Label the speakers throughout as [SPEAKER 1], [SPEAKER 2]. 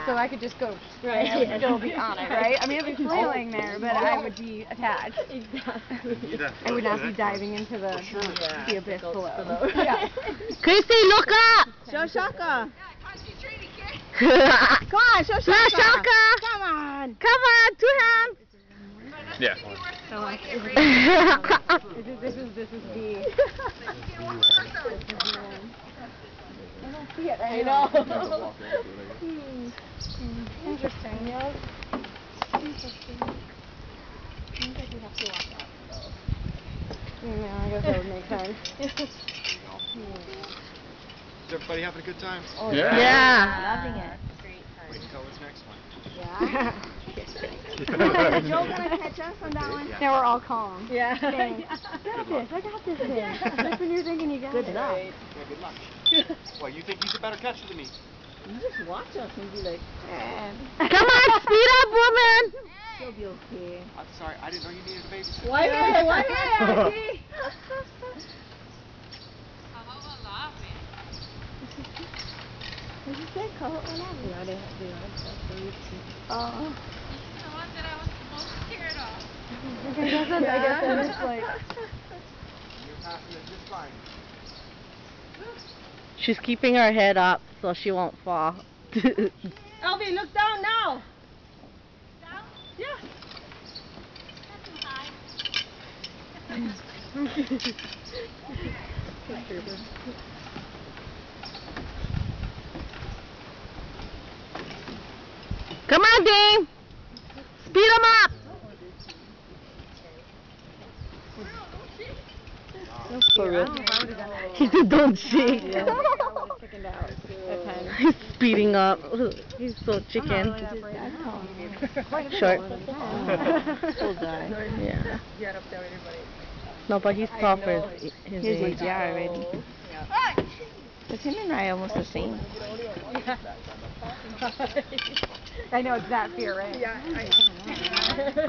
[SPEAKER 1] so I could just go right. I would still be on it, right? I mean, I'd be flailing there, but I would be attached.
[SPEAKER 2] Exactly.
[SPEAKER 1] I would not be diving into the abyss below. Yeah.
[SPEAKER 3] Chrissy, look up!
[SPEAKER 4] Show Shaka.
[SPEAKER 3] Come
[SPEAKER 4] Come on, show Shaka.
[SPEAKER 3] Shaka.
[SPEAKER 4] Come on.
[SPEAKER 3] Come on, two hands!
[SPEAKER 2] Yeah.
[SPEAKER 1] This is the... I don't see it. I know. Interesting, yeah. Interesting. Seems like we have to walk out, though. Yeah, I guess that would make sense.
[SPEAKER 2] Is everybody having a good time?
[SPEAKER 1] Oh,
[SPEAKER 3] Yeah.
[SPEAKER 4] Loving it.
[SPEAKER 2] Wait until this next one.
[SPEAKER 1] Yeah.
[SPEAKER 4] Is Joe gonna catch us on that one?
[SPEAKER 1] Now we're all calm.
[SPEAKER 4] Yeah.
[SPEAKER 1] Saying, I got this thing. That's when you're thinking you got it.
[SPEAKER 4] Good luck.
[SPEAKER 2] Yeah, good luck. Well, you think he's a better catcher than me?
[SPEAKER 4] You just watch us and be like,
[SPEAKER 3] Come on, speed up, woman!
[SPEAKER 4] she'll be okay.
[SPEAKER 2] I'm sorry, I didn't know you needed a babysitter.
[SPEAKER 4] Why Auntie? What did you say? Call it one out. Yeah, they are. Oh.
[SPEAKER 1] I guess that is like...
[SPEAKER 2] You're passing it just fine.
[SPEAKER 3] She's keeping her head up so she won't fall.
[SPEAKER 4] Elvie, look down now.
[SPEAKER 5] Down?
[SPEAKER 4] Yeah.
[SPEAKER 5] Not too high.
[SPEAKER 3] Come on, Dane! Speed him up! For real. He said, don't shake. He's speeding up. He's so chicken. Short.
[SPEAKER 4] Poor guy.
[SPEAKER 3] Yeah. No, but he's tough for his
[SPEAKER 4] Here's
[SPEAKER 3] age.
[SPEAKER 4] his jar already. But him and Ryan almost the same.
[SPEAKER 1] I know, it's that fear, right? Yeah.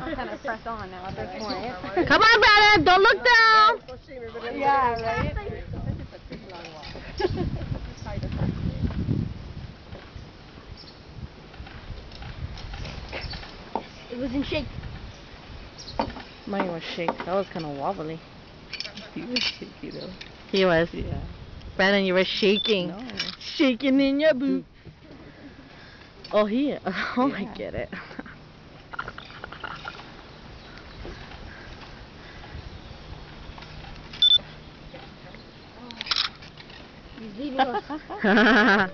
[SPEAKER 1] I'll kind of press on now at this point.
[SPEAKER 3] Come on, Brandon! Don't look down!
[SPEAKER 1] Yeah, right?
[SPEAKER 5] It was in shape.
[SPEAKER 3] Mine was shake. That was kind of wobbly.
[SPEAKER 4] He was shaky though.
[SPEAKER 3] He was.
[SPEAKER 4] Yeah.
[SPEAKER 3] Brandon, you were shaking.
[SPEAKER 4] No.
[SPEAKER 3] Shaking in your boot. Oh, he. Oh, I
[SPEAKER 4] Yeah.
[SPEAKER 3] get it.
[SPEAKER 5] He's leaving us.
[SPEAKER 4] Yeah.